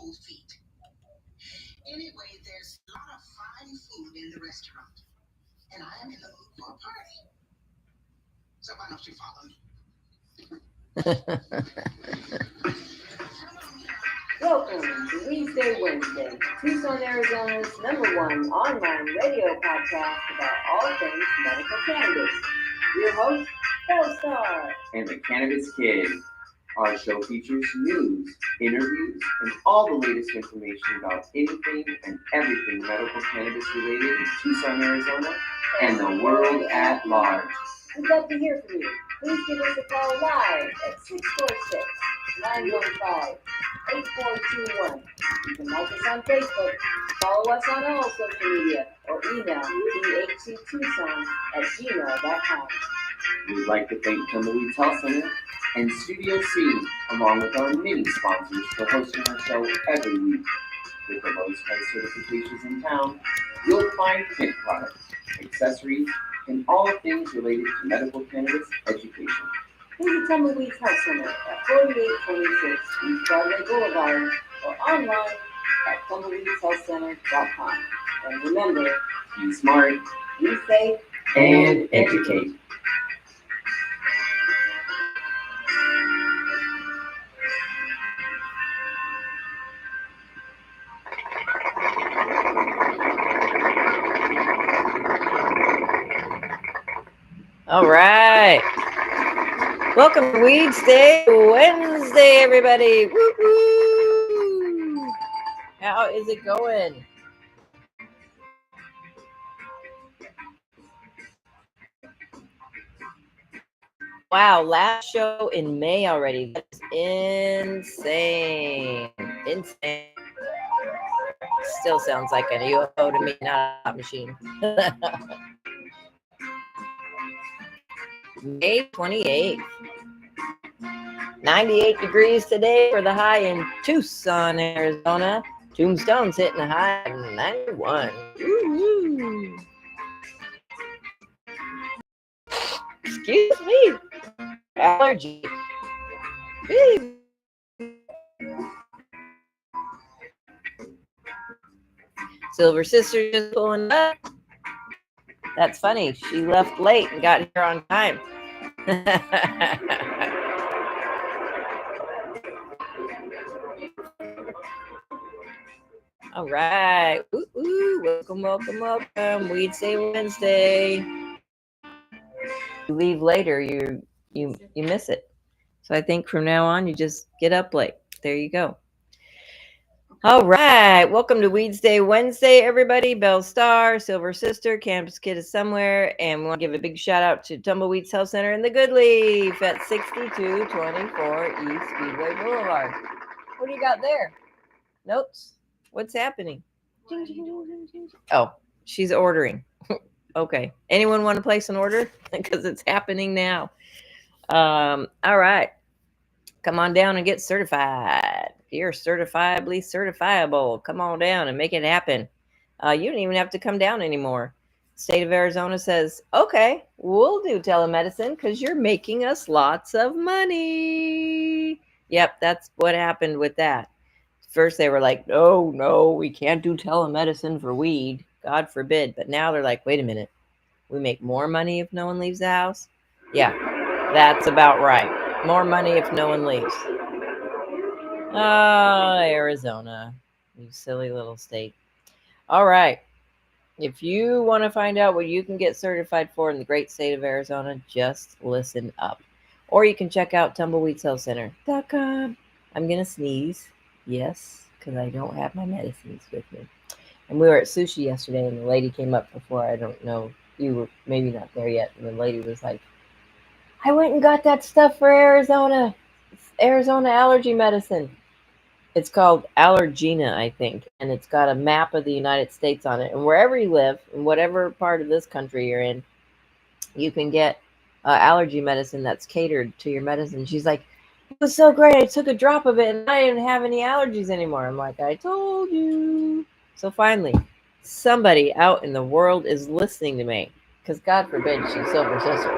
cold feet. Anyway, there's a lot of fine food in the restaurant, and I am in the mood for a party. So why don't you follow me? Welcome to Weedsday Wednesday, Tucson, Arizona's #1 online radio podcast about all things medical cannabis. Your host, Belle and the Cannabis Kid. Our show features news, interviews, and all the latest information about anything and everything medical cannabis related in Tucson, Arizona, and the world at large. We'd love to hear from you. Please give us a call live at 646-915-8421. You can like us on Facebook, follow us on all social media, or email dhctucson@gmail.com. We'd like to thank Tumbleweeds Health Center and Studio C, along with our many sponsors, for hosting our show every week. With the lowest price certifications in town, you'll find hemp products, accessories, and all things related to medical cannabis education. Visit Tumbleweeds Health Center at 4826 East Broadway Boulevard or online at tumbleweedshealthcenter.com. And remember, Be smart be safe and educate. All right. Welcome to Weedsday Wednesday, everybody. Woo-hoo. How is it going? Wow, last show in May already. That's insane. Insane. Still sounds like a UFO to me, not a machine. May 28th. 98 degrees today for the high in Tucson, Arizona. Tombstone's hitting a high of 91. Woo-hoo. Excuse me. Allergy. Woo. Silver Sister just pulling up. That's funny. She left late and got here on time. All right. Ooh, welcome. Weedsday Wednesday. You leave later, you miss it. So I think from now on, you just get up late. There you go. All right. Welcome to Weedsday Wednesday, everybody. Belle Star, Silver Sister, Cannabis Kid is somewhere. And we want to give a big shout out to Tumbleweeds Health Center in the Good Leaf at 6224 East Speedway Boulevard. What do you got there? Notes? What's happening? Oh, she's ordering. Okay. Anyone want to place an order? Because it's happening now. All right. Come on down and get certified. If you're certifiably certifiable, come on down and make it happen. You don't even have to come down anymore. State of Arizona says, okay, we'll do telemedicine because you're making us lots of money. Yep, that's what happened with that. First, they were like, no, we can't do telemedicine for weed. God forbid. But now they're like, wait a minute. We make more money if no one leaves the house? Yeah, that's about right. More money if no one leaves. Oh, Arizona, you silly little state. All right. If you want to find out what you can get certified for in the great state of Arizona, just listen up. Or you can check out tumbleweedshealthcenter.com. I'm going to sneeze. Yes, because I don't have my medicines with me. And we were at sushi yesterday, and the lady came up before. I don't know. You were maybe not there yet. And the lady was like, I went and got that stuff for Arizona. It's Arizona allergy medicine. It's called Allergena, I think. And it's got a map of the United States on it. And wherever you live, in whatever part of this country you're in, you can get allergy medicine that's catered to your medicine. She's like, it was so great. I took a drop of it and I didn't have any allergies anymore. I'm like, I told you. So finally, somebody out in the world is listening to me. Because God forbid she's Silver Sister.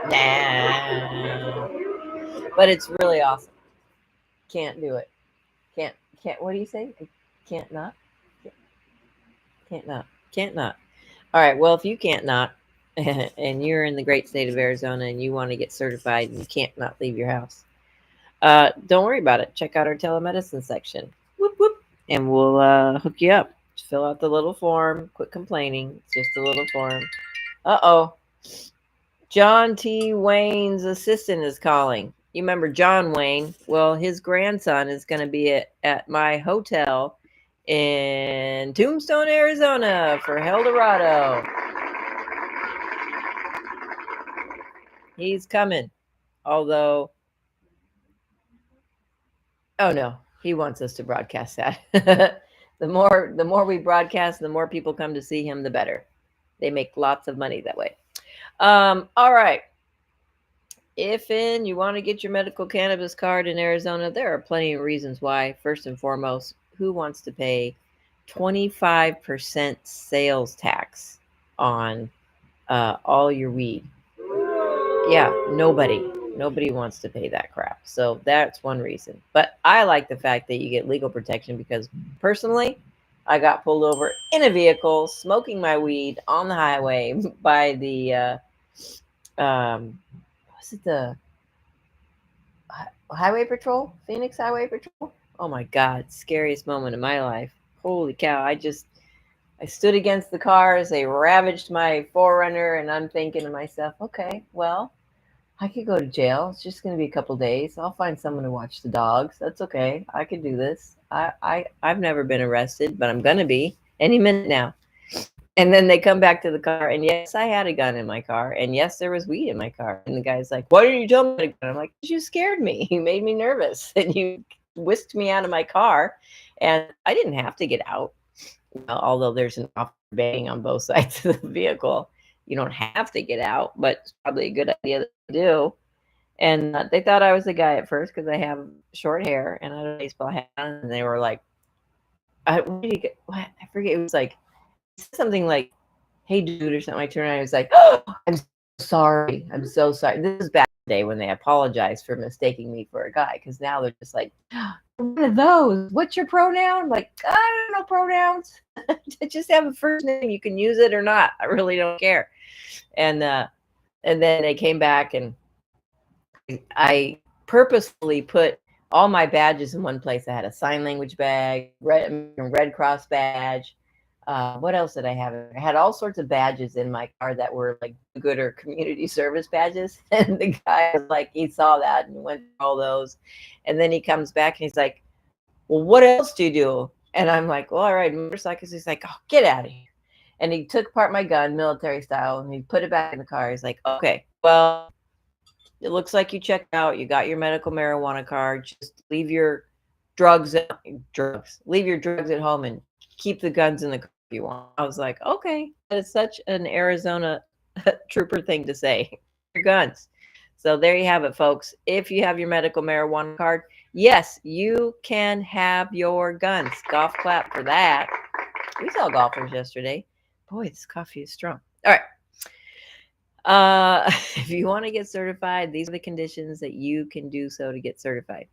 Nah. But it's really awesome. Can't do it. Can't. What do you say? Can't not. Can't not. Can't not. All right. Well, if you can't not, and you're in the great state of Arizona and you want to get certified and you can't not leave your house, don't worry about it. Check out our telemedicine section. Whoop whoop, and we'll hook you up. Just fill out the little form. Quit complaining. It's just a little form. Uh-oh. John T. Wayne's assistant is calling. You remember John Wayne? Well, his grandson is going to be at my hotel in Tombstone, Arizona for Eldorado. He's coming. Although, oh no, he wants us to broadcast that. the more we broadcast, the more people come to see him, the better. They make lots of money that way. All right. If you want to get your medical cannabis card in Arizona, there are plenty of reasons why. First and foremost, who wants to pay 25% sales tax on all your weed? Yeah, nobody wants to pay that crap. So that's one reason. But I like the fact that you get legal protection because personally, I got pulled over in a vehicle smoking my weed on the highway by the was it the Highway Patrol? Phoenix Highway Patrol? Oh my God, scariest moment of my life. Holy cow. I stood against the cars. They ravaged my Forerunner, and I'm thinking to myself, okay, well, I could go to jail. It's just going to be a couple days. I'll find someone to watch the dogs. That's okay. I can do this. I've never been arrested, but I'm going to be any minute now. And then they come back to the car, and yes, I had a gun in my car, and yes, there was weed in my car. And the guy's like, "Why didn't you tell me?" I'm like, "You scared me. You made me nervous, and you whisked me out of my car, and I didn't have to get out. Although there's an officer bang on both sides of the vehicle, you don't have to get out, but it's probably a good idea to do." And they thought I was the guy at first because I have short hair and I had a baseball hat on, and they were like, "What did you get?" What? I forget. It was like something like, "Hey dude," or something. I turned around and I was like, "Oh, I'm sorry. I'm so sorry." This is back in the day when they apologized for mistaking me for a guy, because now they're just like, "One of those. What's your pronoun?" I'm like, "I don't know pronouns. Just have a first name. You can use it or not. I really don't care." And then they came back, and I purposefully put all my badges in one place. I had a sign language bag, Red Cross badge. What else did I have? I had all sorts of badges in my car that were like good or community service badges. And the guy was like, he saw that and went through all those. And then he comes back and he's like, "Well, what else do you do?" And I'm like, "Well, I ride motorcycles." He's like, "Oh, get out of here." And he took apart my gun, military style, and he put it back in the car. He's like, "Okay, well, it looks like you checked out. You got your medical marijuana card. Just leave your leave your drugs at home and keep the guns in the car if you want." I was like, okay, that is such an Arizona trooper thing to say. Your guns. So there you have it, folks. If you have your medical marijuana card, yes, you can have your guns. Golf clap for that. We saw golfers yesterday. Boy, this coffee is strong. All right. If you want to get certified, these are the conditions that you can do so to get certified.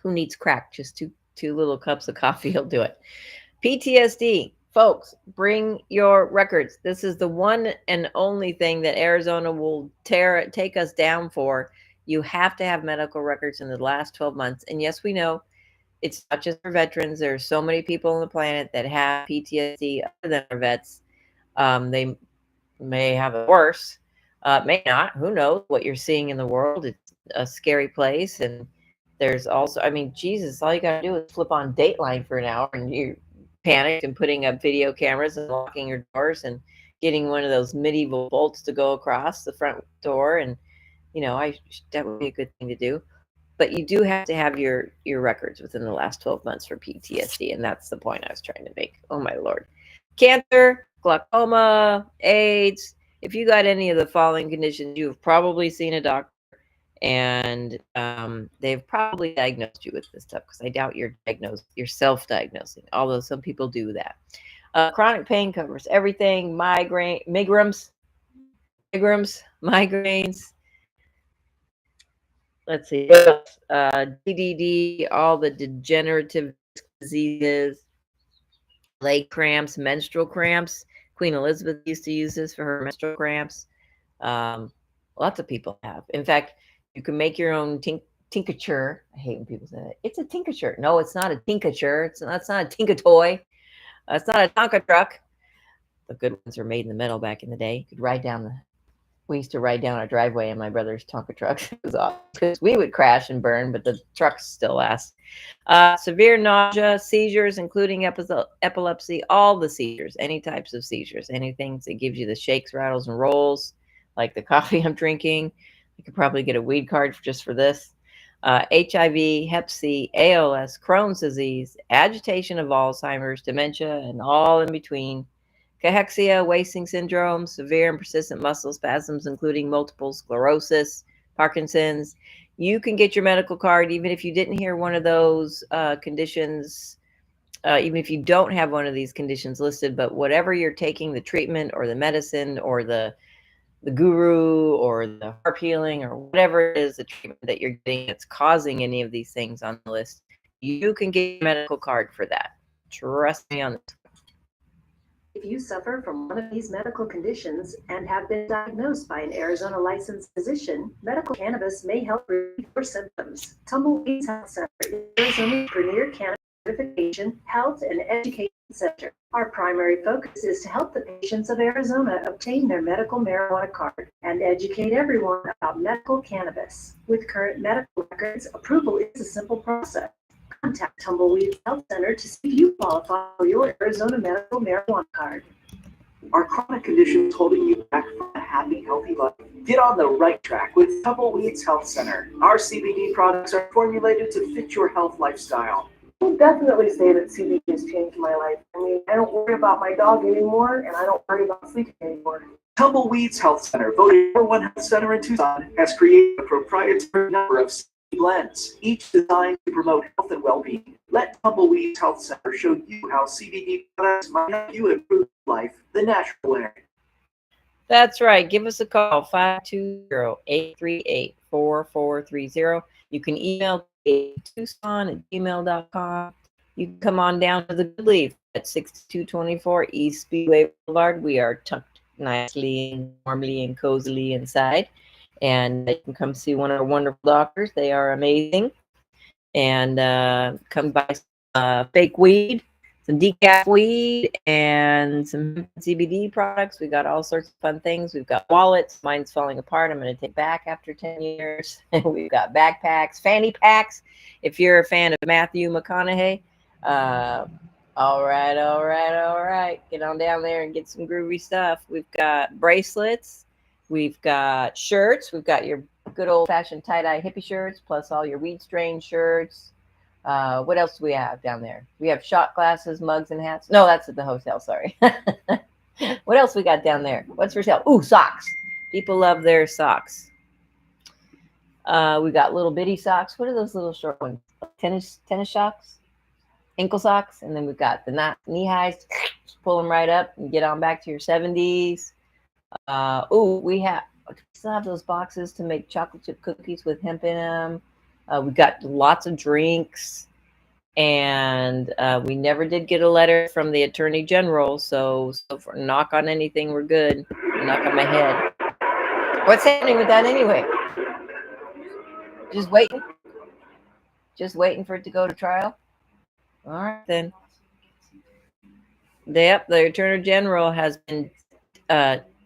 Who needs crack? Just two little cups of coffee will do it. PTSD, folks, bring your records. This is the one and only thing that Arizona will take us down for. You have to have medical records in the last 12 months. And yes, we know it's not just for veterans. There are so many people on the planet that have PTSD other than our vets. They may have it worse, may not. Who knows what you're seeing in the world? It's a scary place. And there's also, I mean, Jesus, all you got to do is flip on Dateline for an hour and you're panicked and putting up video cameras and locking your doors and getting one of those medieval bolts to go across the front door. And, that would be a good thing to do. But you do have to have your records within the last 12 months for PTSD. And that's the point I was trying to make. Oh, my Lord. Cancer, glaucoma, AIDS. If you got any of the following conditions, you've probably seen a doctor, and they've probably diagnosed you with this stuff, because I doubt you're self-diagnosing, although some people do that. Chronic pain covers everything. Migraines, let's see, what else? DDD, all the degenerative diseases, leg cramps, menstrual cramps. Queen Elizabeth used to use this for her menstrual cramps. Um, Lots of people have. In fact, you can make your own tincture. I hate when people say that. It's a tincture. No, it's not a tincture. It's not a tinka toy. It's not a Tonka truck. The good ones were made in the metal back in the day. You could ride down the. We used to ride down a driveway in my brother's Tonka trucks. It was awesome because we would crash and burn, but the trucks still last. Severe nausea, seizures, including epilepsy, all the seizures, any types of seizures, anything that gives you the shakes, rattles, and rolls, like the coffee I'm drinking. You could probably get a weed card just for this. HIV, Hep C, ALS, Crohn's disease, agitation of Alzheimer's, dementia, and all in between. Cachexia, wasting syndrome, severe and persistent muscle spasms, including multiple sclerosis, Parkinson's. You can get your medical card even if you didn't hear one of those conditions, even if you don't have one of these conditions listed, but whatever you're taking, the treatment or the medicine or the guru or the heart healing or whatever it is, the treatment that you're getting that's causing any of these things on the list, you can get a medical card for that. Trust me on this. If you suffer from one of these medical conditions and have been diagnosed by an Arizona licensed physician, medical cannabis may help relieve your symptoms. Tumbleweeds Health Center is Arizona's premier cannabis certification, health, and education center. Our primary focus is to help the patients of Arizona obtain their medical marijuana card and educate everyone about medical cannabis. With current medical records, approval is a simple process. Contact Tumbleweeds Health Center to see if you qualify for your Arizona medical marijuana card. Are chronic conditions holding you back from a happy, healthy life? Get on the right track with Tumbleweeds Health Center. Our CBD products are formulated to fit your health lifestyle. I would definitely say that CBD has changed my life. I mean, I don't worry about my dog anymore, and I don't worry about sleeping anymore. Tumbleweeds Health Center, voted #1 health center in Tucson, has created a proprietary number of CBD blends, each designed to promote health and well-being. Let Tumbleweeds Health Center show you how CBD products might help you improve life the natural way. That's right. Give us a call, 520-838-4430. You can email Tucson@gmail.com. You can come on down to the Good Leaf at 6224 East Speedway Boulevard. We are tucked nicely and warmly and cozily inside. And you can come see one of our wonderful doctors. They are amazing. And come buy some fake weed, some decaf weed, and some CBD products. We got all sorts of fun things. We've got wallets. Mine's falling apart. I'm going to take back after 10 years. We've got backpacks, fanny packs. If you're a fan of Matthew McConaughey, all right. Get on down there and get some groovy stuff. We've got bracelets. We've got shirts. We've got your good old-fashioned tie-dye hippie shirts, plus all your weed strain shirts. What else do we have down there? We have shot glasses, mugs, and hats. No, that's at the hotel, sorry. What else we got down there? What's for sale? Ooh, socks. People love their socks. We got little bitty socks. What are those little short ones? Tennis socks? Ankle socks. And then we've got the knee highs. Pull them right up and get on back to your 70s. We still have those boxes to make chocolate chip cookies with hemp in them. We got lots of drinks, and we never did get a letter from the Attorney General. So for knock on anything, we're good. Knock on my head. What's happening with that anyway? Just waiting for it to go to trial. All right then. Yep, the Attorney General has been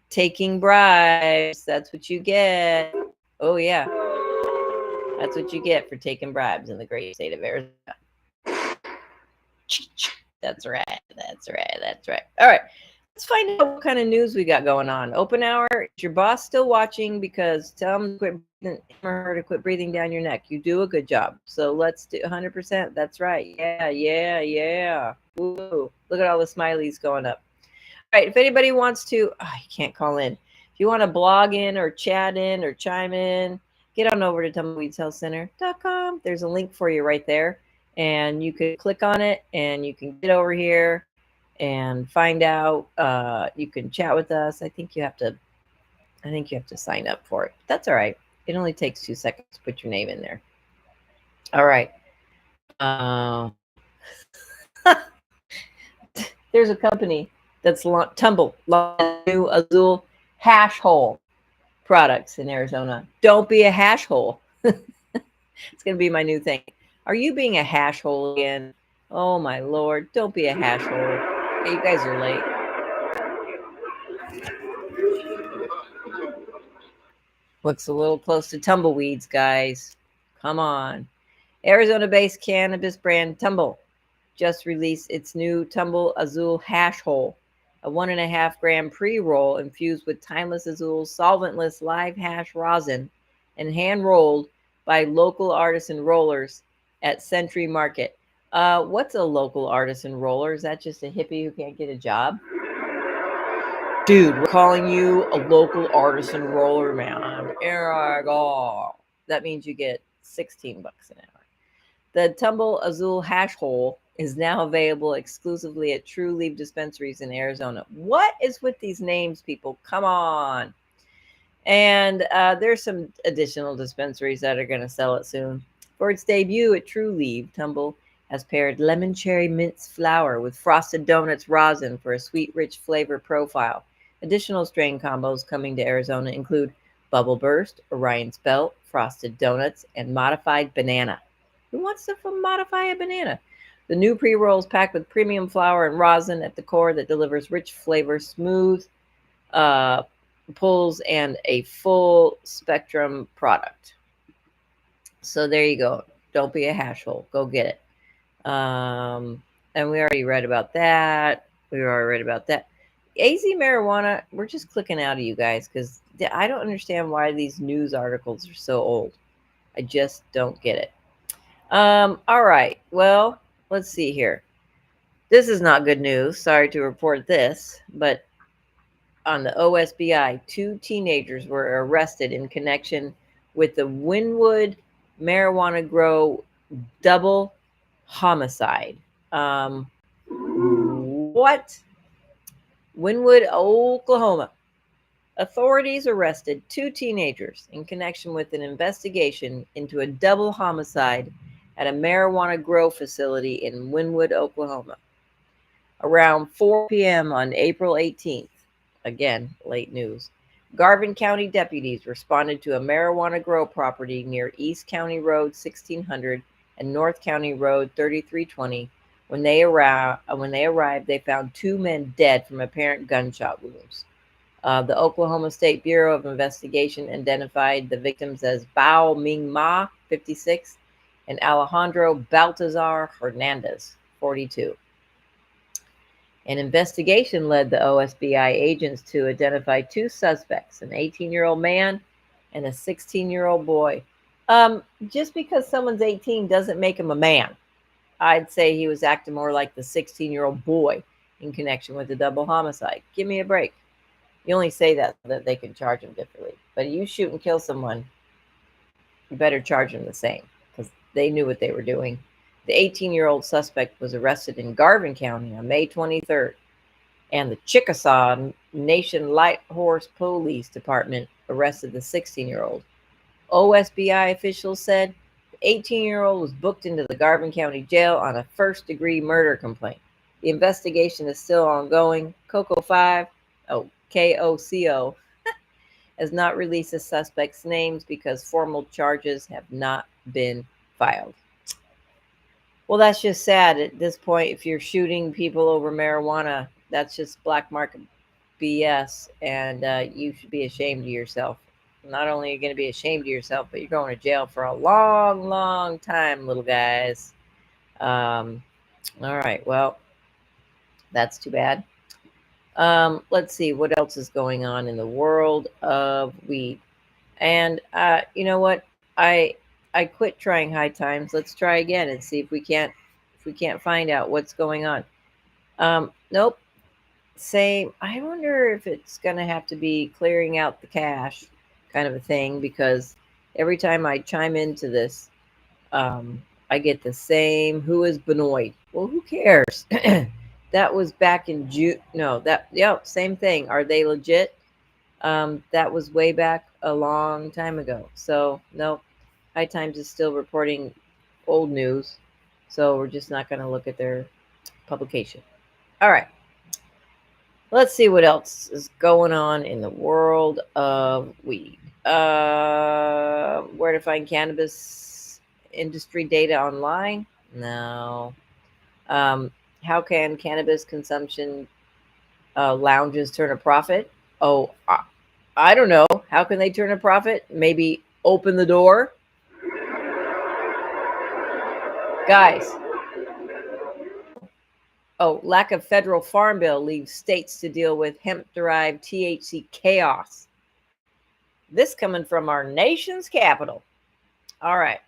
taking bribes. That's what you get. Oh yeah, that's what you get for taking bribes in the great state of Arizona. That's right. All right, let's find out what kind of news we got going on. Open hour. Is your boss still watching? Because tell him to quit breathing down your neck. You do a good job. So let's do 100%. That's right. Yeah. Ooh, look at all the smileys going up. All right, if anybody wants to, you can't call in. If you want to blog in or chat in or chime in, get on over to tumbleweedshealthcenter.com. There's a link for you right there, and you can click on it, and you can get over here and find out. You can chat with us. I think you have to sign up for it. That's all right. It only takes 2 seconds to put your name in there. All right. There's a company that's Tumble new Azul hash hole products in Arizona. Don't be a hash hole. It's going to be my new thing. Are you being a hash hole again? Oh my Lord. Don't be a hash hole. Hey, you guys are late. Looks a little close to tumbleweeds, guys. Come on. Arizona-based cannabis brand Tumble just released its new Tumble Azul hash hole, a 1.5 gram pre-roll infused with timeless Azul solventless live hash rosin and hand-rolled by local artisan rollers at Century Market. What's a local artisan roller? Is that just a hippie who can't get a job? Dude, we're calling you a local artisan roller, man. That means you get 16 bucks an hour. The Tumble Azul hash hole is now available exclusively at True Leaf dispensaries in Arizona. What is with these names, people? Come on. And there's some additional dispensaries that are going to sell it soon. For its debut at True Leaf, Tumble has paired lemon cherry mince flour with frosted donuts rosin for a sweet, rich flavor profile. Additional strain combos coming to Arizona include Bubble Burst, Orion's Belt, Frosted Donuts, and Modified Banana. Who wants to modify a banana? The new pre-rolls packed with premium flour and rosin at the core that delivers rich flavor, smooth pulls, and a full spectrum product. So there you go. Don't be a hash hole. Go get it. And we already read about that. AZ marijuana, we're just clicking out of you guys because I don't understand why these news articles are so old. I just don't get it. All right. Well, let's see here. This is not good news. Sorry to report this, but on the OSBI, 2 teenagers were arrested in connection with the Wynwood marijuana grow double homicide. What? Wynwood, Oklahoma. Authorities arrested 2 teenagers in connection with an investigation into a double homicide at a marijuana grow facility in Wynwood, Oklahoma. Around 4 p.m. on April 18th, again, late news, Garvin County deputies responded to a marijuana grow property near East County Road 1600 and North County Road 3320. When they arrived, they found 2 men dead from apparent gunshot wounds. The Oklahoma State Bureau of Investigation identified the victims as Bao Ming Ma, 56, and Alejandro Baltazar Hernandez, 42. An investigation led the OSBI agents to identify 2 suspects, an 18-year-old man and a 16-year-old boy. Just because someone's 18 doesn't make him a man. I'd say he was acting more like the 16-year-old boy in connection with the double homicide. Give me a break. You only say that so that they can charge him differently. But you shoot and kill someone, you better charge them the same because they knew what they were doing. The 18-year-old suspect was arrested in Garvin County on May 23rd, and the Chickasaw Nation Light Horse Police Department arrested the 16-year-old. OSBI officials said the 18-year-old was booked into the Garvin County Jail on a first-degree murder complaint. The investigation is still ongoing. KOCO, has not released the suspects' names because formal charges have not been filed. Well, that's just sad at this point. If you're shooting people over marijuana, that's just black market BS, and you should be ashamed of yourself. Not only are you going to be ashamed of yourself, but you're going to jail for a long, long time, little guys. All right, well, that's too bad. Let's see what else is going on in the world of weed. And you know what? I quit trying high times. Let's try again and see if we can't find out what's going on. Nope. Same. I wonder if it's gonna have to be clearing out the cache kind of a thing, because every time I chime into this, I get the same. Who is Benoit? Well, who cares? That was back in June. No, same thing. Are they legit? That was way back a long time ago. So, no, High Times is still reporting old news. So, we're just not going to look at their publication. All right. Let's see what else is going on in the world of weed. Where to find cannabis industry data online? No. Um, how can cannabis consumption lounges turn a profit? Oh, I don't know. How can they turn a profit? Maybe open the door? Guys. Oh, lack of federal farm bill leaves states to deal with hemp-derived THC chaos. This coming from our nation's capital. All right.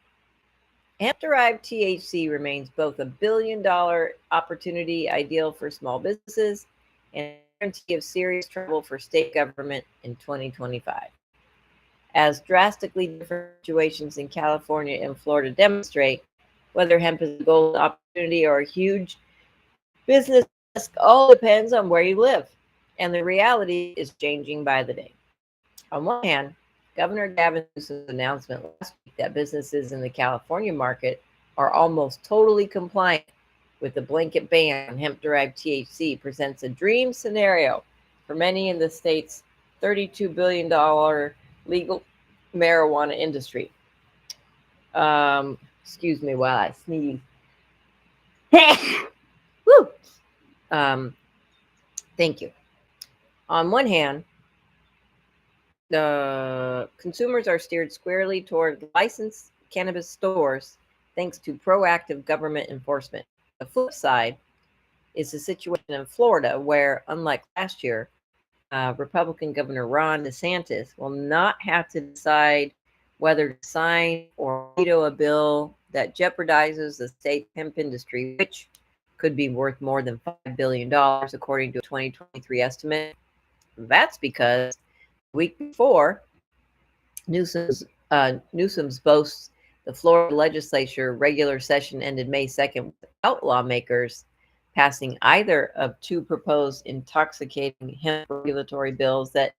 Hemp-derived THC remains both a billion-dollar opportunity ideal for small businesses and a guarantee of serious trouble for state government in 2025. As drastically different situations in California and Florida demonstrate, whether hemp is a golden opportunity or a huge business risk all depends on where you live, and the reality is changing by the day. On one hand, Governor Gavin Newsom's announcement last week that businesses in the California market are almost totally compliant with the blanket ban on hemp-derived THC presents a dream scenario for many in the state's $32 billion legal marijuana industry. Excuse me while I sneeze. Woo! Thank you. On one hand, the consumers are steered squarely toward licensed cannabis stores thanks to proactive government enforcement. The flip side is the situation in Florida where, unlike last year, Republican Governor Ron DeSantis will not have to decide whether to sign or veto a bill that jeopardizes the state hemp industry, which could be worth more than $5 billion, according to a 2023 estimate. That's because the week before, Newsom's boasts the Florida legislature regular session ended May 2nd without lawmakers passing either of two proposed intoxicating hemp regulatory bills that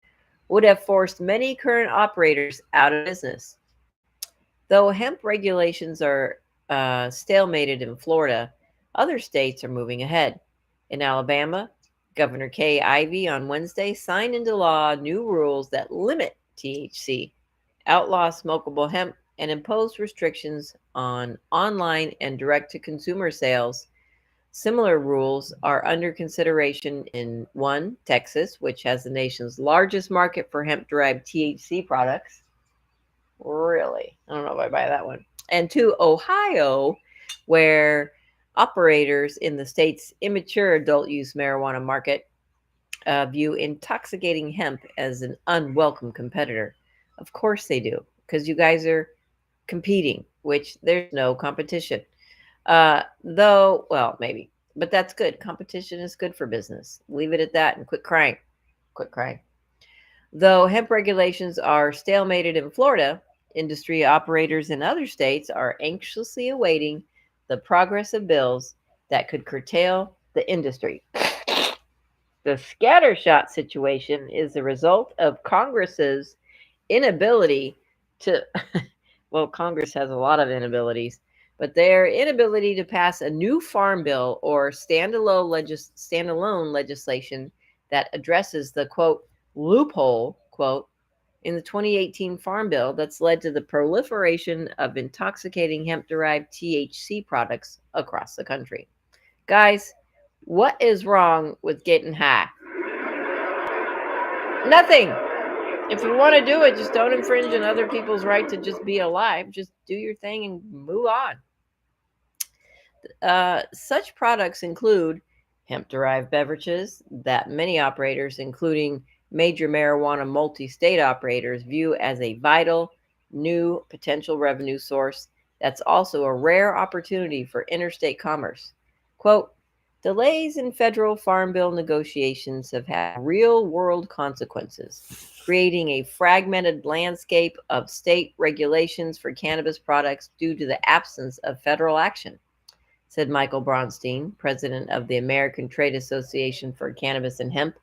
would have forced many current operators out of business. Though hemp regulations are stalemated in Florida, other states are moving ahead. In Alabama, Governor Kay Ivey on Wednesday signed into law new rules that limit THC, outlaw smokable hemp, and impose restrictions on online and direct-to-consumer sales. Similar rules are under consideration in 1, Texas, which has the nation's largest market for hemp-derived THC products. Really? I don't know if I buy that one. And 2, Ohio, where operators in the state's immature adult use marijuana market view intoxicating hemp as an unwelcome competitor. Of course they do, because you guys are competing, which there's no competition. Though, well, maybe, but that's good. Competition is good for business. Leave it at that and quit crying. Quit crying. Though hemp regulations are stalemated in Florida, industry operators in other states are anxiously awaiting the progress of bills that could curtail the industry. The scattershot situation is the result of Congress's inability to, well, Congress has a lot of inabilities, but their inability to pass a new farm bill or standalone legislation that addresses the, quote, loophole, quote, in the 2018 Farm Bill that's led to the proliferation of intoxicating hemp-derived THC products across the country. Guys, what is wrong with getting high? Nothing. If you want to do it, just don't infringe on other people's right to just be alive. Just do your thing and move on. Such products include hemp-derived beverages that many operators, including major marijuana multi-state operators, view as a vital new potential revenue source that's also a rare opportunity for interstate commerce. Quote, delays in federal farm bill negotiations have had real-world consequences, creating a fragmented landscape of state regulations for cannabis products due to the absence of federal action, said Michael Bronstein, president of the American Trade Association for Cannabis and Hemp,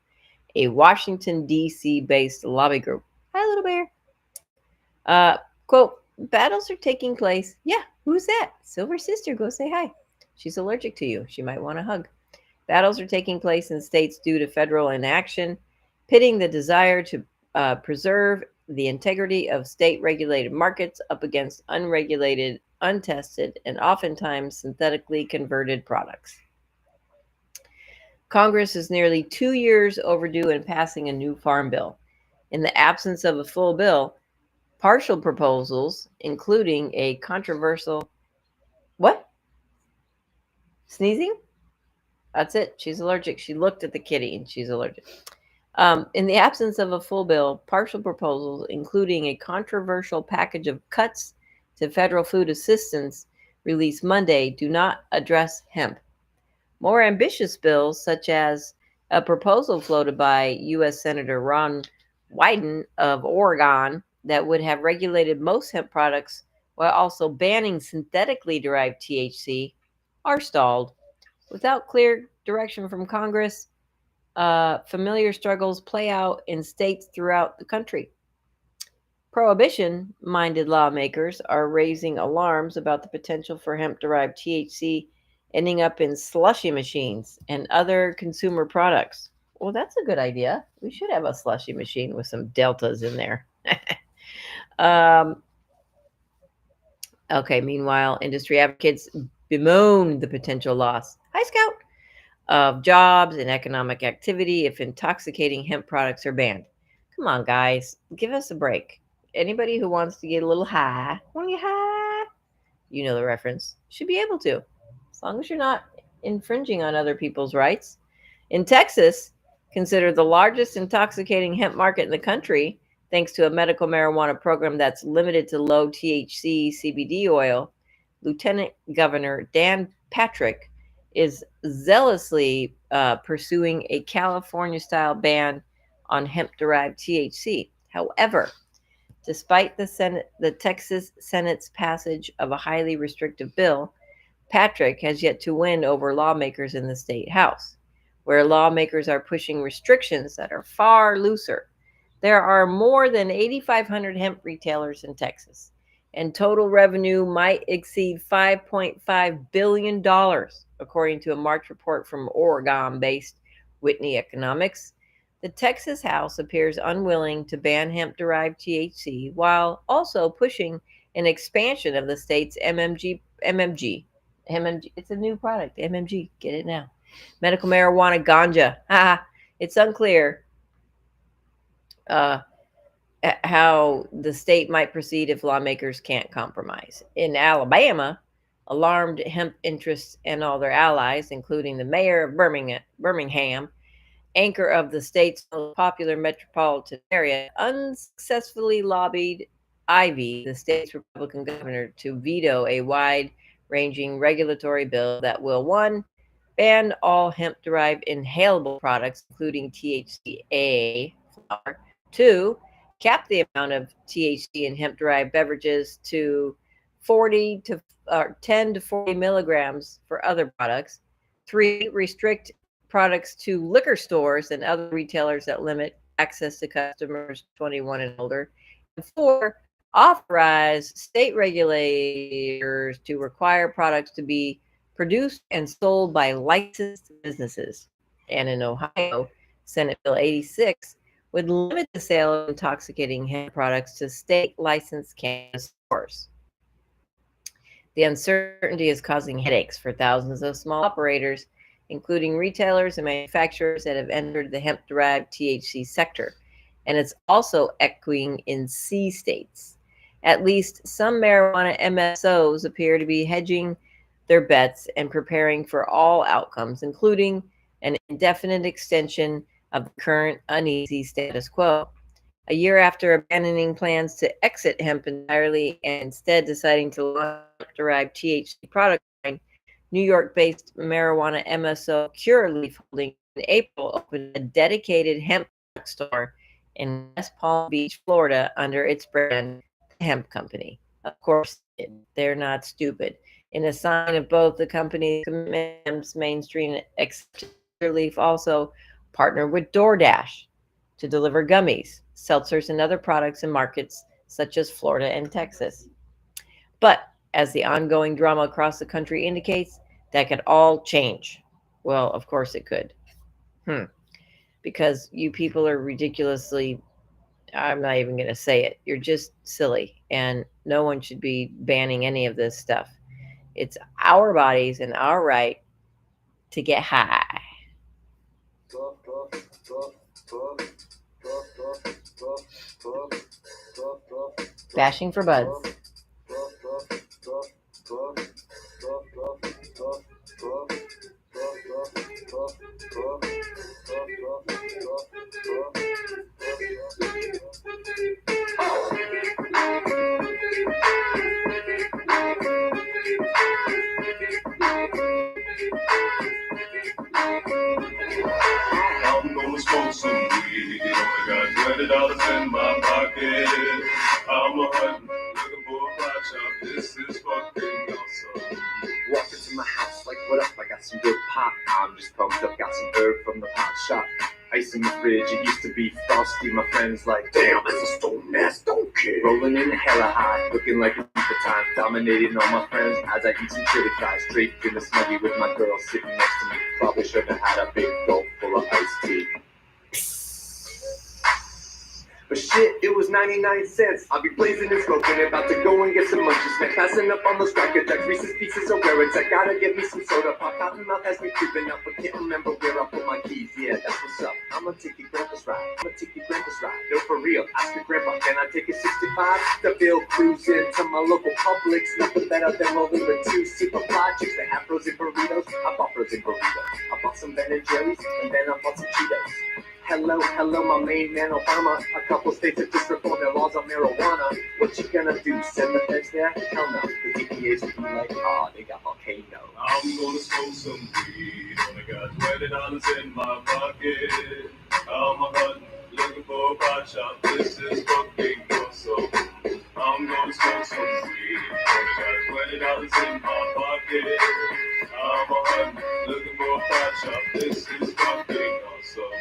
a Washington, D.C. based lobby group. Hi, little bear. Quote, battles are taking place. Yeah, who's that? Silver Sister, go say hi. She's allergic to you. She might want a hug. Battles are taking place in states due to federal inaction, pitting the desire to preserve the integrity of state regulated markets up against unregulated, untested, and oftentimes synthetically converted products. Congress is nearly 2 years overdue in passing a new farm bill. In the absence of a full bill, partial proposals, including a controversial what? Sneezing? That's it. She's allergic. She looked at the kitty and she's allergic. In the absence of a full bill, partial proposals, including a controversial package of cuts to federal food assistance released Monday, do not address hemp. More ambitious bills, such as a proposal floated by U.S. Senator Ron Wyden of Oregon that would have regulated most hemp products while also banning synthetically derived THC, are stalled. Without clear direction from Congress, familiar struggles play out in states throughout the country. Prohibition-minded lawmakers are raising alarms about the potential for hemp-derived THC ending up in slushy machines and other consumer products. Well, that's a good idea. We should have a slushy machine with some deltas in there. Okay, meanwhile, industry advocates bemoan the potential loss. Hi, Scout. Of jobs and economic activity if intoxicating hemp products are banned. Come on, guys, give us a break. Anybody who wants to get a little high, want to get high, you know the reference, should be able to, as long as you're not infringing on other people's rights. In Texas, considered the largest intoxicating hemp market in the country, thanks to a medical marijuana program that's limited to low THC CBD oil, Lieutenant Governor Dan Patrick is zealously pursuing a California-style ban on hemp-derived THC. However, despite the Texas Senate's passage of a highly restrictive bill, Patrick has yet to win over lawmakers in the state house, where lawmakers are pushing restrictions that are far looser. There are more than 8,500 hemp retailers in Texas, and total revenue might exceed $5.5 billion, according to a March report from Oregon-based Whitney Economics. The Texas House appears unwilling to ban hemp-derived THC while also pushing an expansion of the state's MMG, it's a new product, MMG, get it now. Medical marijuana ganja. It's unclear how the state might proceed if lawmakers can't compromise. In Alabama, alarmed hemp interests and all their allies, including the mayor of Birmingham, anchor of the state's most popular metropolitan area, unsuccessfully lobbied Ivey, the state's Republican governor, to veto a wide-ranging regulatory bill that will, 1, ban all hemp-derived inhalable products, including THCA flower, 2, cap the amount of THC in hemp-derived beverages to 10 to 40 milligrams for other products, 3, restrict products to liquor stores and other retailers that limit access to customers 21 and older, and 4, authorize state regulators to require products to be produced and sold by licensed businesses. And in Ohio, Senate Bill 86 would limit the sale of intoxicating hemp products to state licensed cannabis stores. The uncertainty is causing headaches for thousands of small operators, including retailers and manufacturers that have entered the hemp-derived THC sector, and it's also echoing in C states. At least some marijuana MSOs appear to be hedging their bets and preparing for all outcomes, including an indefinite extension of the current uneasy status quo. A year after abandoning plans to exit hemp entirely and instead deciding to launch hemp-derived THC product line, New York-based marijuana MSO Curaleaf Holdings in April opened a dedicated hemp store in West Palm Beach, Florida, under its brand, The Hemp Company. Of course, they're not stupid. In a sign of both the company's commitments, mainstream acceptance, Curaleaf also partnered with DoorDash to deliver gummies, seltzers, and other products in markets such as Florida and Texas. But as the ongoing drama across the country indicates, that could all change. Well, of course it could. Because you people are ridiculously, I'm not even going to say it. You're just silly, and no one should be banning any of this stuff. It's our bodies and our right to get high. Bashing for buds. I'm gonna smoke some weed. Only got $20 in my pocket. I'm a hunting, looking for a pot shop. This is fucking awesome. Walk into my house like, what up? I got some good pop. I'm just pumped up, got some herb from the pot shop. Ice in the fridge, it used to be frosty. My friends like, damn, that's a stone ass, don't care. Rolling in hella high, looking like a the time. Dominating all my friends as I eat some chili fries. Draped in the snuggie with my girl sitting next to me. Probably shouldn't have had a big gulp full of iced tea. But shit, it was 99 cents. I'll be blazing and smoking, about to go and get some munchies. Man, passing up on those cracker jacks, Reese's Pieces of where it's. I gotta get me some soda pop. Cotton mouth has me creeping up, but can't remember where I put my keys. Yeah, that's what's up. I'ma take your grandpa's ride. No, for real. Ask your grandpa, can I take a 65? The bill cruising to my local Publix. Nothing better than rolling with two super fly chicks that have frozen burritos. I bought frozen burritos. I bought some Ben and Jerry's, and then I bought some Cheetos. Hello, my main man Obama. A couple states have just reformed their laws on marijuana. What you gonna do? Send the feds there? Hell no. The DPA's will be like, oh, they got volcanoes. I'm gonna smoke some weed. Only got $20 in my pocket. I'm a hunting, looking for a pot shop. This is fucking awesome. I'm gonna smoke some weed. Only got $20 in my pocket. I'm a hunting, looking for a pot shop. This is fucking awesome.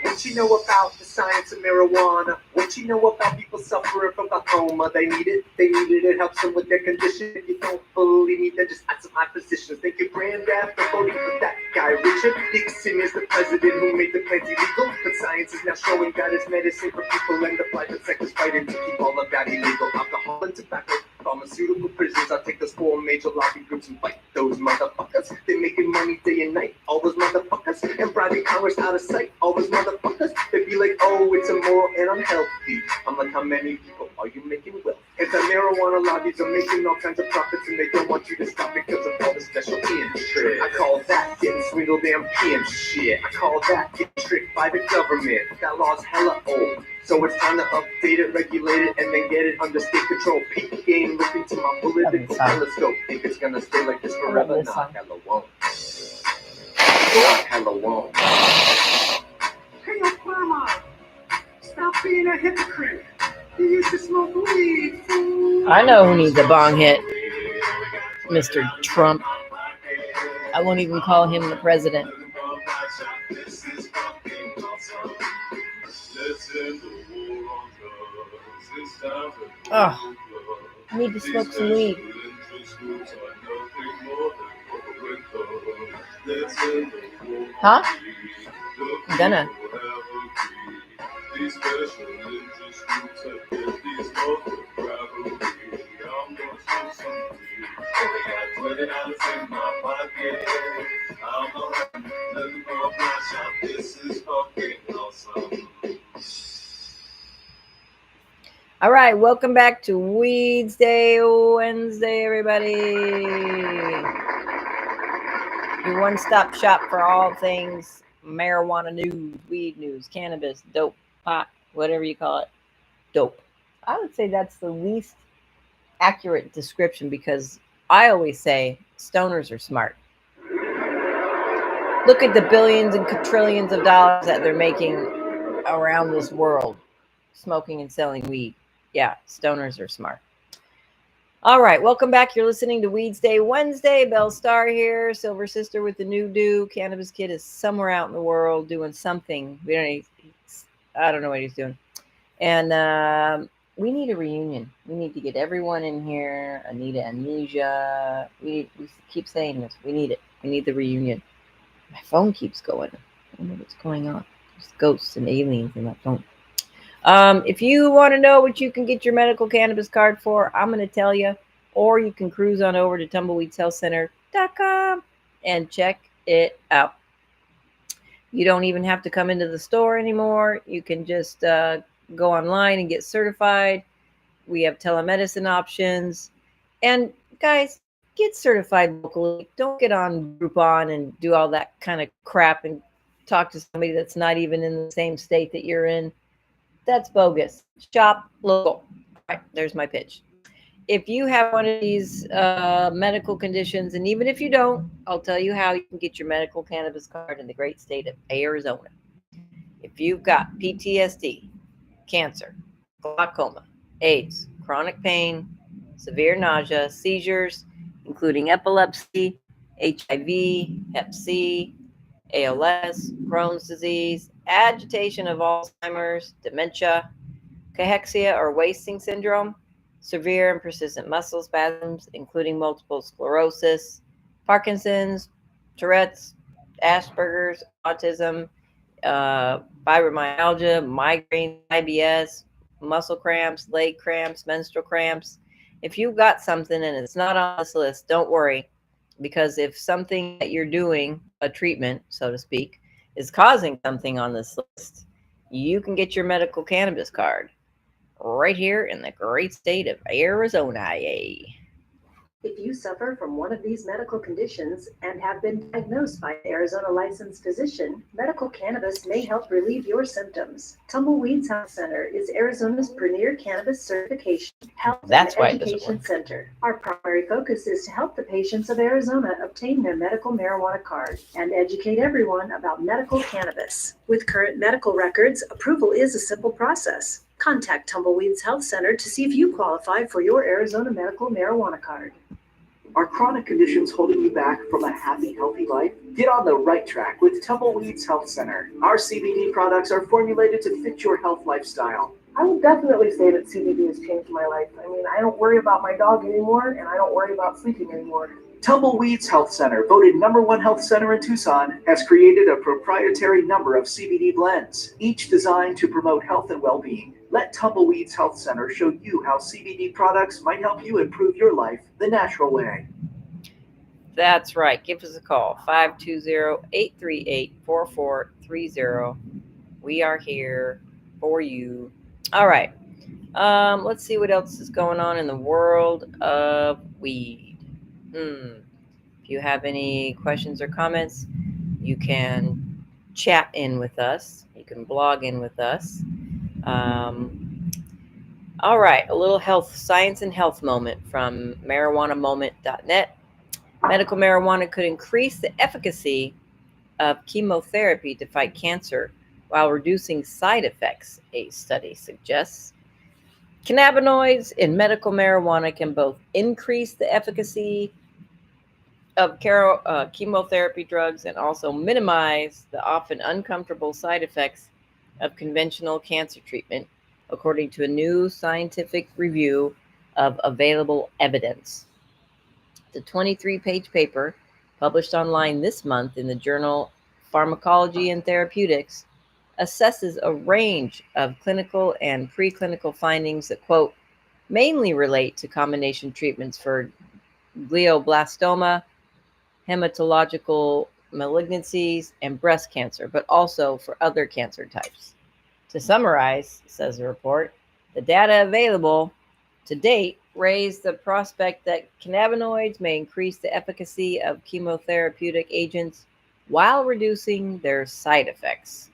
What you know about the science of marijuana? What you know about people suffering from glaucoma? They need it, it helps them with their condition. If you don't believe me, then just ask some high physicians. Thank your granddad for voting for that guy. Richard Nixon is the president who made the plant illegal. But science is now showing that it's medicine for people, and the private sector's fighting to keep all of that illegal. Alcohol and tobacco, pharmaceutical prisons. I'll take those 4 major lobby groups and fight those motherfuckers. They're making money day and night, all those motherfuckers. And bribing Congress out of sight, all those motherfuckers. They be like, oh, it's immoral and unhealthy. I'm like, how many people are you making wealth? If the marijuana lobbies are making all kinds of profits and they don't want you to stop because of all the special interest. I call that getting swindled and PM shit. I call that getting tricked by the government. That law's hella old. So it's time to update it, regulate it, and then get it under state control. Peak game, look into my political telescope. Think it's gonna stay like this forever? Nah, hella won't. Hella won't. Hey, Obama, stop being a hypocrite. You used to smoke weed, fool. I know who needs a bong hit. Mr. Trump. I won't even call him the president. Oh, I need to smoke some weed. Huh? I'm gonna. All right, welcome back to Weedsday Wednesday, everybody. Your one-stop shop for all things marijuana news, weed news, cannabis, dope, pot, whatever you call it, dope. I would say that's the least accurate description because I always say stoners are smart. Look at the billions and quadrillions of dollars that they're making around this world, smoking and selling weed. Yeah, stoners are smart. All right, welcome back. You're listening to Weedsday Wednesday. Belle Star here, Silver Sister with the new do. Cannabis Kid is somewhere out in the world doing something. I don't know what he's doing. And we need a reunion. We need to get everyone in here. Anita, Amnesia. We keep saying this. We need it. We need the reunion. My phone keeps going. I don't know what's going on. There's ghosts and aliens in my phone. If you want to know what you can get your medical cannabis card for, I'm going to tell you. Or you can cruise on over to tumbleweedshealthcenter.com and check it out. You don't even have to come into the store anymore. You can just go online and get certified. We have telemedicine options. And guys, get certified locally. Don't get on Groupon and do all that kind of crap and talk to somebody that's not even in the same state that you're in. That's bogus. Shop local. All right, there's my pitch. If you have one of these medical conditions, and even if you don't, I'll tell you how you can get your medical cannabis card in the great state of Arizona. If you've got PTSD, cancer, glaucoma, AIDS, chronic pain, severe nausea, seizures, including epilepsy, HIV, Hep C, ALS, Crohn's disease, agitation of Alzheimer's, dementia, cachexia or wasting syndrome, severe and persistent muscle spasms, including multiple sclerosis, Parkinson's, Tourette's, Asperger's, autism, fibromyalgia, migraine, IBS, muscle cramps, leg cramps, menstrual cramps. If you've got something and it's not on this list, don't worry, because if something that you're doing, a treatment, so to speak, is causing something on this list, you can get your medical cannabis card right here in the great state of Arizona. If you suffer from one of these medical conditions and have been diagnosed by an Arizona licensed physician, medical cannabis may help relieve your symptoms. Tumbleweeds Health Center is Arizona's premier cannabis certification, health, That's why and it doesn't education work. center. Our primary focus is to help the patients of Arizona obtain their medical marijuana card and educate everyone about medical cannabis. With current medical records, approval is a simple process. Contact Tumbleweeds Health Center to see if you qualify for your Arizona medical marijuana card. Are chronic conditions holding you back from a happy, healthy life? Get on the right track with Tumbleweeds Health Center. Our CBD products are formulated to fit your health lifestyle. I would definitely say that CBD has changed my life. I mean, I don't worry about my dog anymore, and I don't worry about sleeping anymore. Tumbleweeds Health Center, voted #1 health center in Tucson, has created a proprietary number of CBD blends, each designed to promote health and well-being. Let Tumbleweeds Health Center show you how CBD products might help you improve your life the natural way. That's right. Give us a call, 520-838-4430. We are here for you. All right. Let's see what else is going on in the world of weed. If you have any questions or comments, you can chat in with us. You can blog in with us. All right, a little health, science and health moment from marijuanamoment.net. Medical marijuana could increase the efficacy of chemotherapy to fight cancer while reducing side effects, a study suggests. Cannabinoids in medical marijuana can both increase the efficacy of chemotherapy drugs and also minimize the often uncomfortable side effects of conventional cancer treatment, according to a new scientific review of available evidence. The 23-page paper, published online this month in the journal Pharmacology and Therapeutics, assesses a range of clinical and preclinical findings that, quote, mainly relate to combination treatments for glioblastoma, hematological malignancies, and breast cancer, but also for other cancer types. To summarize, says the report, the data available to date raise the prospect that cannabinoids may increase the efficacy of chemotherapeutic agents while reducing their side effects.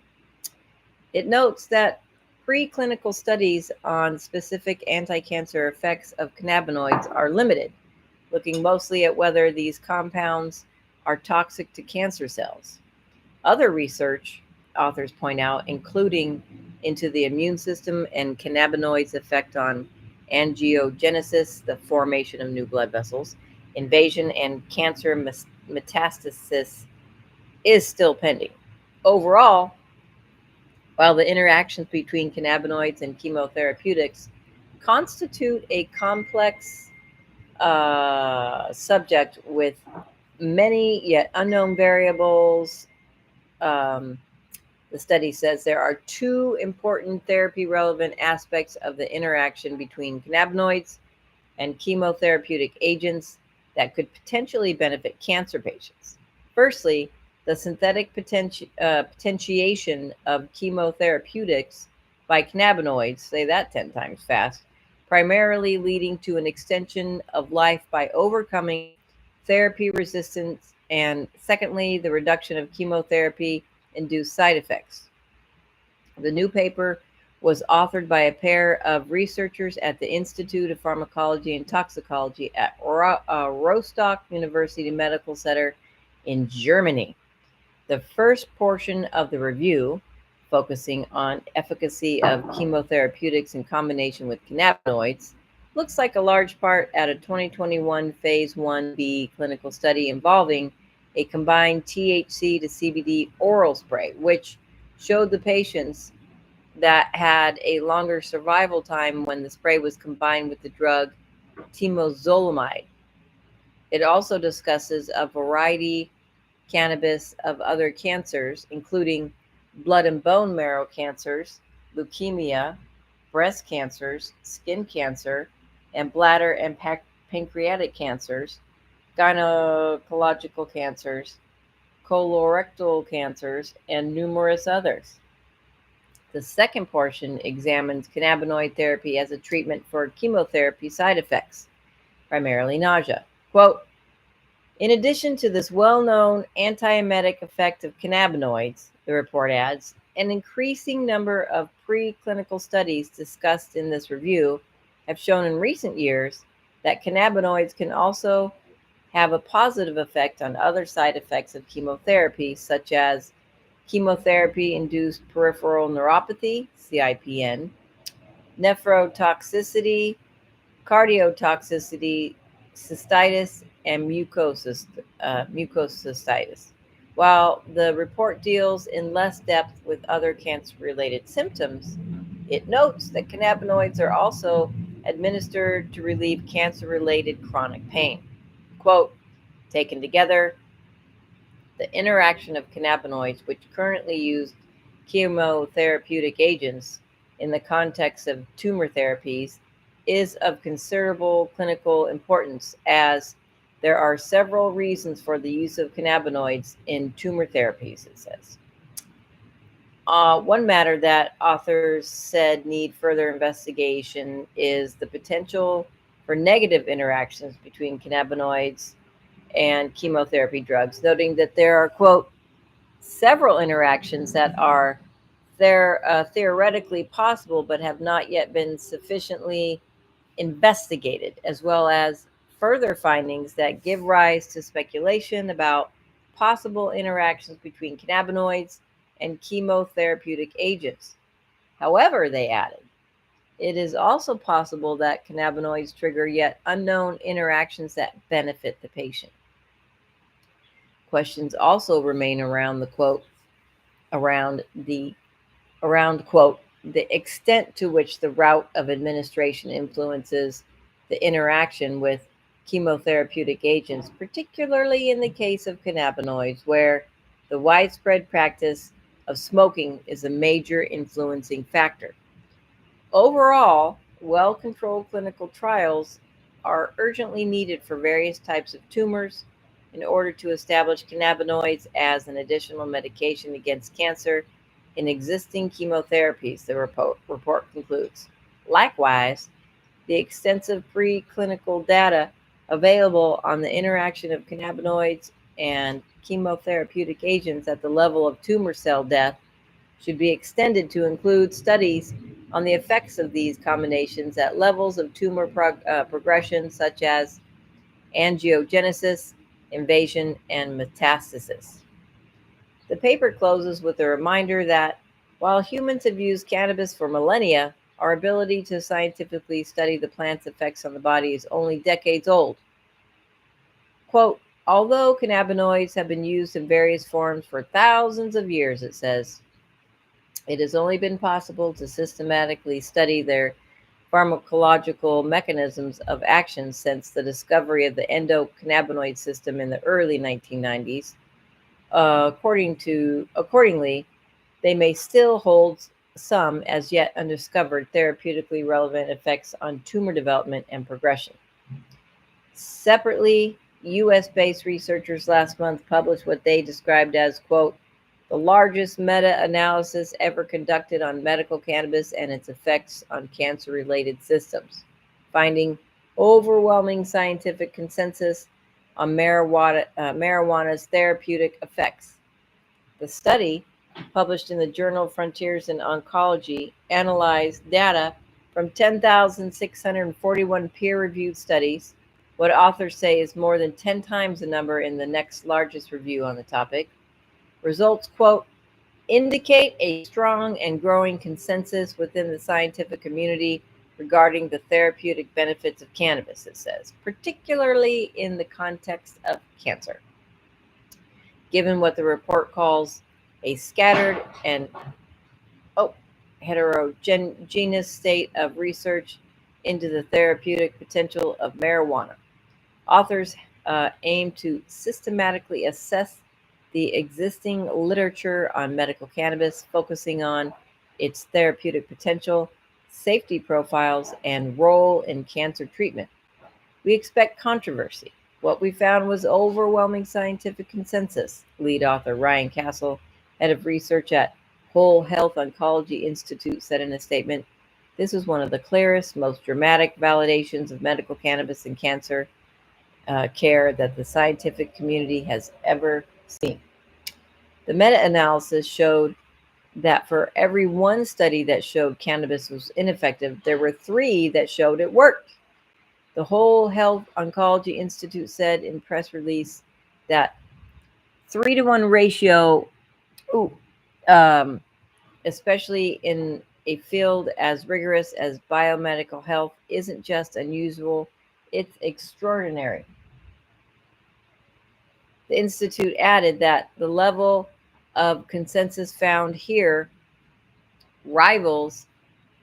It notes that preclinical studies on specific anti-cancer effects of cannabinoids are limited, looking mostly at whether these compounds are toxic to cancer cells. Other research, authors point out, including into the immune system and cannabinoids' effect on angiogenesis, the formation of new blood vessels, invasion, and cancer metastasis is still pending. Overall, while the interactions between cannabinoids and chemotherapeutics constitute a complex subject with many yet unknown variables, um, the study says there are two important therapy relevant aspects of the interaction between cannabinoids and chemotherapeutic agents that could potentially benefit cancer patients. Firstly, the synthetic potentiation of chemotherapeutics by cannabinoids, say that 10 times fast, primarily leading to an extension of life by overcoming therapy resistance, and secondly, the reduction of chemotherapy induced side effects. The new paper was authored by a pair of researchers at the Institute of Pharmacology and Toxicology at Rostock University Medical Center in Germany. The first portion of the review, focusing on efficacy of chemotherapeutics in combination with cannabinoids, looks like a large part at a 2021 phase 1b clinical study involving a combined THC to CBD oral spray, which showed the patients that had a longer survival time when the spray was combined with the drug temozolomide. It also discusses a variety cannabis of other cancers, including blood and bone marrow cancers, leukemia, breast cancers, skin cancer, and bladder and pancreatic cancers, gynecological cancers, colorectal cancers, and numerous others. The second portion examines cannabinoid therapy as a treatment for chemotherapy side effects, primarily nausea. Quote, in addition to this well-known antiemetic effect of cannabinoids, the report adds, an increasing number of preclinical studies discussed in this review have shown in recent years that cannabinoids can also have a positive effect on other side effects of chemotherapy, such as chemotherapy-induced peripheral neuropathy, CIPN, nephrotoxicity, cardiotoxicity, cystitis, and mucositis. While the report deals in less depth with other cancer-related symptoms, it notes that cannabinoids are also administered to relieve cancer-related chronic pain. Quote, taken together, the interaction of cannabinoids, which currently use chemotherapeutic agents in the context of tumor therapies, is of considerable clinical importance, as there are several reasons for the use of cannabinoids in tumor therapies, it says. One matter that authors said need further investigation is the potential for negative interactions between cannabinoids and chemotherapy drugs, noting that there are, quote, several interactions that are theoretically possible but have not yet been sufficiently investigated, as well as further findings that give rise to speculation about possible interactions between cannabinoids and chemotherapeutic agents. However, they added, it is also possible that cannabinoids trigger yet unknown interactions that benefit the patient. Questions also remain around the extent to which the route of administration influences the interaction with chemotherapeutic agents, particularly in the case of cannabinoids, where the widespread practice of smoking is a major influencing factor. Overall, well-controlled clinical trials are urgently needed for various types of tumors in order to establish cannabinoids as an additional medication against cancer in existing chemotherapies, the report concludes. Likewise, the extensive preclinical data available on the interaction of cannabinoids and chemotherapeutic agents at the level of tumor cell death should be extended to include studies on the effects of these combinations at levels of tumor progression, such as angiogenesis, invasion, and metastasis. The paper closes with a reminder that while humans have used cannabis for millennia, Our ability to scientifically study the plant's effects on the body is only decades old. Quote, although cannabinoids have been used in various forms for thousands of years, it says, it has only been possible to systematically study their pharmacological mechanisms of action since the discovery of the endocannabinoid system in the early 1990s. Accordingly, they may still hold some as yet undiscovered therapeutically relevant effects on tumor development and progression. Separately, US-based researchers last month published what they described as, quote, the largest meta-analysis ever conducted on medical cannabis and its effects on cancer-related systems, finding overwhelming scientific consensus on marijuana's therapeutic effects. The study, published in the journal Frontiers in Oncology, analyzed data from 10,641 peer-reviewed studies, what authors say is more than 10 times the number in the next largest review on the topic. Results, quote, indicate a strong and growing consensus within the scientific community regarding the therapeutic benefits of cannabis, it says, particularly in the context of cancer. Given what the report calls a scattered and heterogeneous state of research into the therapeutic potential of marijuana, authors aim to systematically assess the existing literature on medical cannabis, focusing on its therapeutic potential, safety profiles, and role in cancer treatment. We expect controversy. What we found was overwhelming scientific consensus, lead author Ryan Castle, head of research at Whole Health Oncology Institute, said in a statement. This is one of the clearest, most dramatic validations of medical cannabis in cancer care that the scientific community has ever seen. The meta-analysis showed that for every one study that showed cannabis was ineffective, there were 3 that showed it worked. The Whole Health Oncology Institute said in press release that 3-to-1 ratio, especially in a field as rigorous as biomedical health, isn't just unusual, it's extraordinary. The Institute added that the level of consensus found here rivals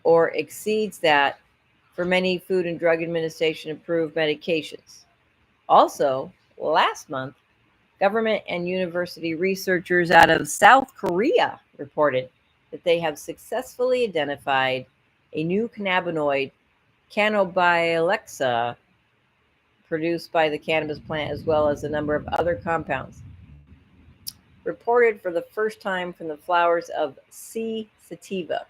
or exceeds that for many Food and Drug Administration approved medications. Also, last month, government and university researchers out of South Korea reported that they have successfully identified a new cannabinoid, cannabilexa, produced by the cannabis plant, as well as a number of other compounds, reported for the first time from the flowers of C. sativa.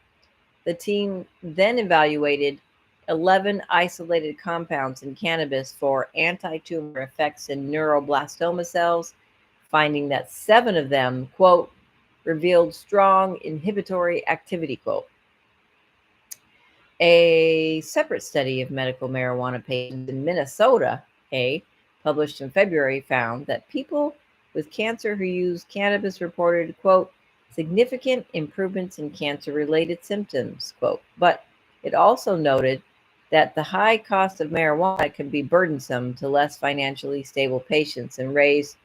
The team then evaluated 11 isolated compounds in cannabis for anti-tumor effects in neuroblastoma cells, finding that 7 of them, quote, revealed strong inhibitory activity, quote. A separate study of medical marijuana patients in Minnesota, published in February, found that people with cancer who used cannabis reported, quote, significant improvements in cancer-related symptoms, quote. But it also noted that the high cost of marijuana can be burdensome to less financially stable patients and raise,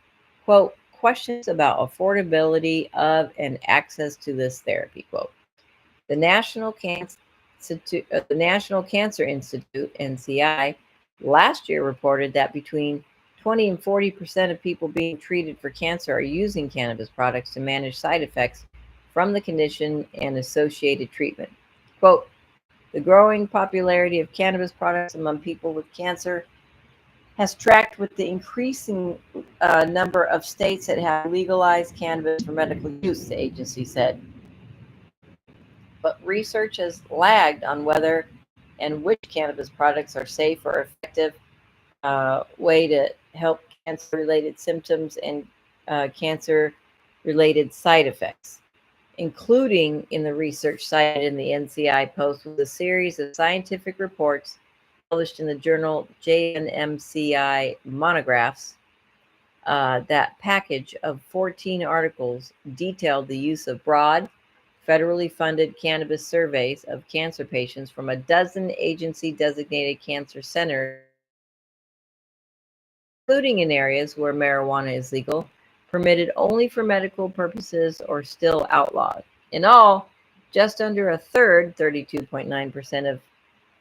quote, questions about affordability of and access to this therapy, quote. The National Cancer Institute, NCI, last year reported that between 20 and 40% of people being treated for cancer are using cannabis products to manage side effects from the condition and associated treatment. Quote, the growing popularity of cannabis products among people with cancer has tracked with the increasing number of states that have legalized cannabis for medical use, the agency said. But research has lagged on whether and which cannabis products are safe or effective way to help cancer-related symptoms and cancer-related side effects, including in the research cited in the NCI post with a series of scientific reports published in the journal JNMCI Monographs. That package of 14 articles detailed the use of broad, federally funded cannabis surveys of cancer patients from a dozen agency-designated cancer centers, including in areas where marijuana is legal, permitted only for medical purposes, or still outlawed. In all, just under a third, 32.9%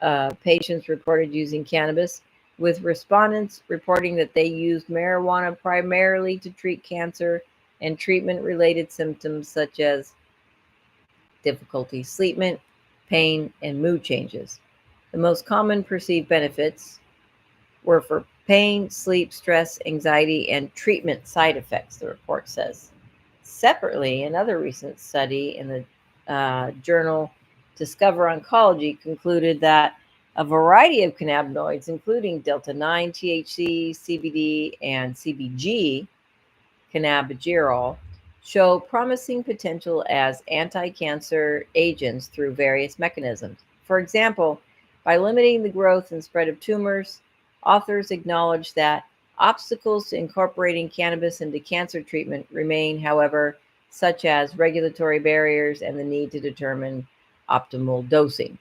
of patients reported using cannabis, with respondents reporting that they used marijuana primarily to treat cancer and treatment-related symptoms such as difficulty sleeping, pain, and mood changes. The most common perceived benefits were for pain, sleep, stress, anxiety, and treatment side effects, the report says. Separately, another recent study in the journal Discover Oncology concluded that a variety of cannabinoids, including delta 9, THC, CBD, and CBG, cannabigerol, show promising potential as anti-cancer agents through various mechanisms. For example, by limiting the growth and spread of tumors, authors acknowledge that obstacles to incorporating cannabis into cancer treatment remain, however, such as regulatory barriers and the need to determine optimal dosing.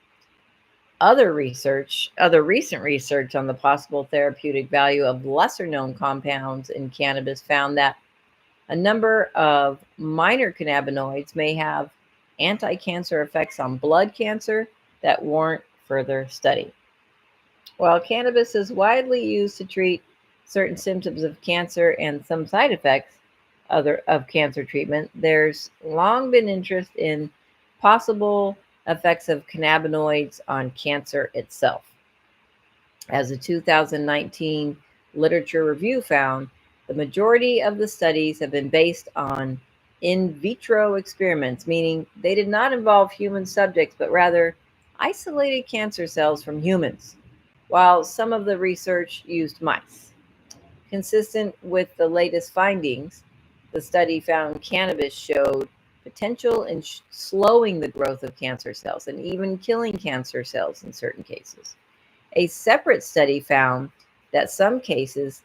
Other recent research on the possible therapeutic value of lesser known compounds in cannabis found that a number of minor cannabinoids may have anti-cancer effects on blood cancer that warrant further study. While cannabis is widely used to treat certain symptoms of cancer and some side effects of cancer treatment, there's long been interest in possible effects of cannabinoids on cancer itself. As a 2019 literature review found, the majority of the studies have been based on in vitro experiments, meaning they did not involve human subjects, but rather isolated cancer cells from humans, while some of the research used mice. Consistent with the latest findings, the study found cannabis showed potential in slowing the growth of cancer cells and even killing cancer cells in certain cases. A separate study found that some cases,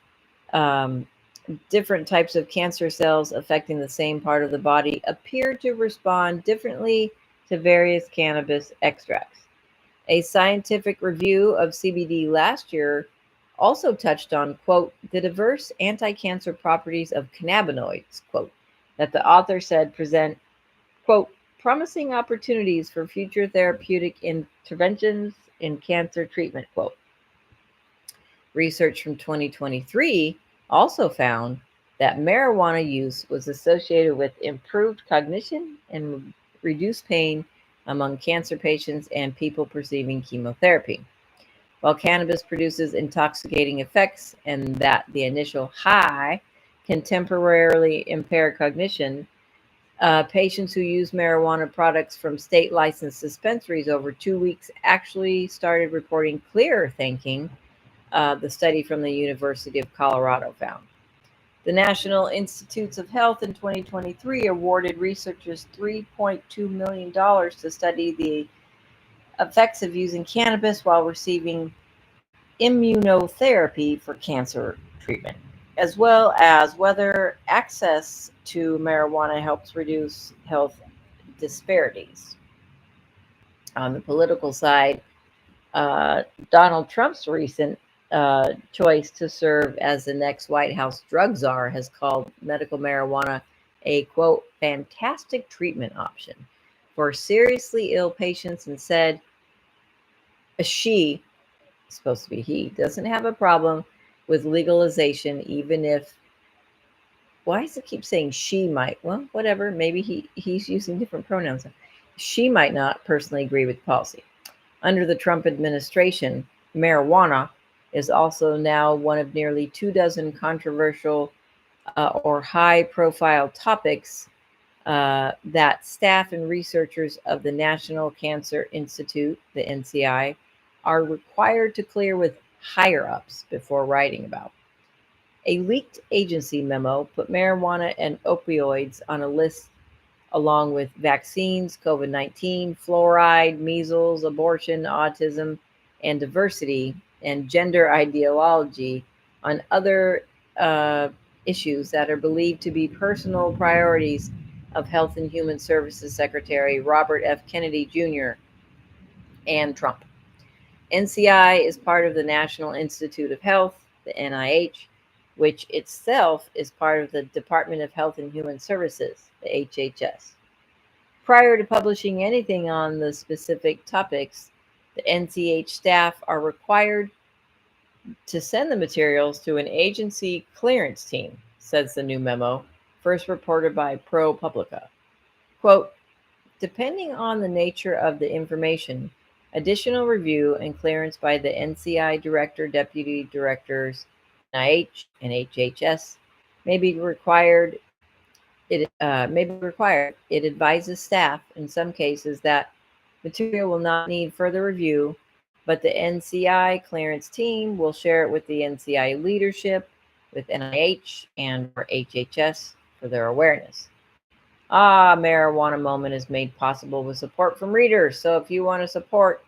different types of cancer cells affecting the same part of the body appear to respond differently to various cannabis extracts. A scientific review of CBD last year also touched on, quote, the diverse anti-cancer properties of cannabinoids, quote, that the author said present, quote, promising opportunities for future therapeutic interventions in cancer treatment, quote. Research from 2023 also found that marijuana use was associated with improved cognition and reduced pain among cancer patients and people receiving chemotherapy. While cannabis produces intoxicating effects and that the initial high can temporarily impair cognition, patients who use marijuana products from state licensed dispensaries over 2 weeks actually started reporting clearer thinking, the study from the University of Colorado found. The National Institutes of Health in 2023 awarded researchers $3.2 million to study the effects of using cannabis while receiving immunotherapy for cancer treatment, as well as whether access to marijuana helps reduce health disparities. On the political side, Donald Trump's recent choice to serve as the next White House drug czar has called medical marijuana a, quote, fantastic treatment option for seriously ill patients and said she, supposed to be he, doesn't have a problem with legalization, even if, why does it keep saying she might? Well, whatever, maybe he's using different pronouns. She might not personally agree with the policy. Under the Trump administration, marijuana is also now one of nearly 24 controversial or high-profile topics that staff and researchers of the National Cancer Institute, the NCI, are required to clear with higher-ups before writing about. A leaked agency memo put marijuana and opioids on a list along with vaccines, COVID-19, fluoride, measles, abortion, autism, and diversity and gender ideology on other issues that are believed to be personal priorities of Health and Human Services Secretary Robert F. Kennedy Jr. and Trump. NCI is part of the National Institute of Health, the NIH, which itself is part of the Department of Health and Human Services, the HHS. Prior to publishing anything on the specific topics, the NCH staff are required to send the materials to an agency clearance team, says the new memo, first reported by ProPublica. Quote, depending on the nature of the information, additional review and clearance by the NCI director, deputy directors, NIH, and HHS may be required. It advises staff in some cases that material will not need further review, but the NCI clearance team will share it with the NCI leadership, with NIH and or HHS for their awareness. Marijuana Moment is made possible with support from readers. So if you want to support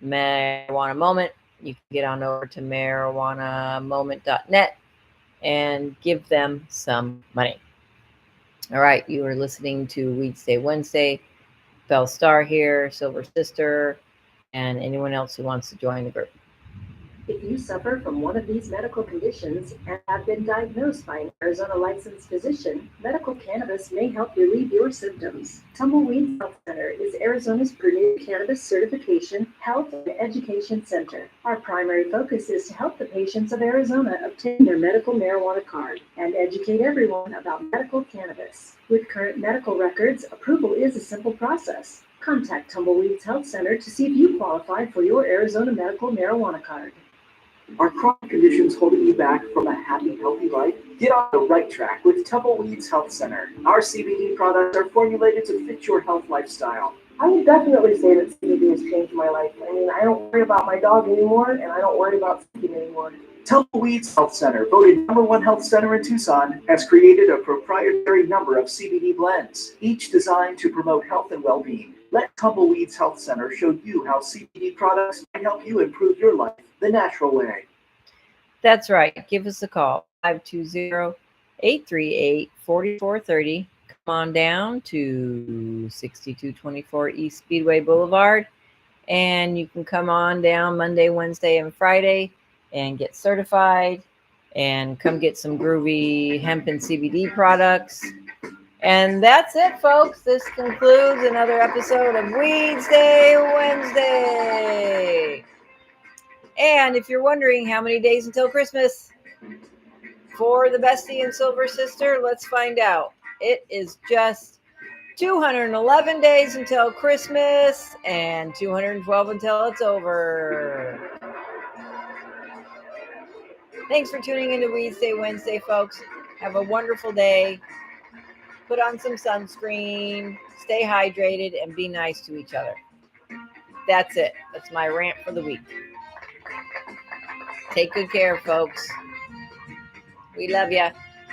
Marijuana Moment, you can get on over to marijuanamoment.net and give them some money. All right, you are listening to Weedsday Wednesday. Belle Star here, Silver Sister, and anyone else who wants to join the group. If you suffer from one of these medical conditions and have been diagnosed by an Arizona licensed physician, medical cannabis may help relieve your symptoms. Tumbleweed Health Center is Arizona's premier cannabis certification, health, and education center. Our primary focus is to help the patients of Arizona obtain their medical marijuana card and educate everyone about medical cannabis. With current medical records, approval is a simple process. Contact Tumbleweeds Health Center to see if you qualify for your Arizona medical marijuana card. Are chronic conditions holding you back from a happy, healthy life? Get on the right track with Tumbleweeds Health Center. Our CBD products are formulated to fit your health lifestyle. I would definitely say that CBD has changed my life. I mean, I don't worry about my dog anymore, and I don't worry about sleeping anymore. Tumbleweeds Health Center, voted #1 health center in Tucson, has created a proprietary number of CBD blends, each designed to promote health and well-being. Let Tumbleweeds Health Center show you how CBD products can help you improve your life the natural way. That's right. Give us a call, 520-838-4430. Come on down to 6224 East Speedway Boulevard, and you can come on down Monday, Wednesday, and Friday and get certified and come get some groovy hemp and CBD products. And that's it, folks. This concludes another episode of Weedsday Wednesday. And if you're wondering how many days until Christmas for the Bestie and Silver Sister, let's find out. It is just 211 days until Christmas and 212 until it's over. Thanks for tuning into Weedsday Wednesday, folks. Have a wonderful day. Put on some sunscreen, stay hydrated, and be nice to each other. That's it. That's my rant for the week. Take good care, folks. We love ya.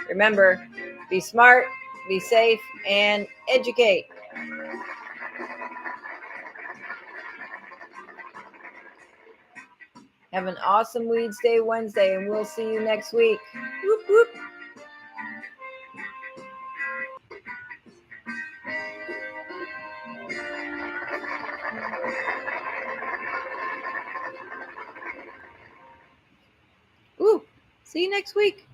Remember, be smart, be safe, and educate. Have an awesome Weedsday Wednesday, and we'll see you next week. Whoop, whoop. Ooh, see you next week.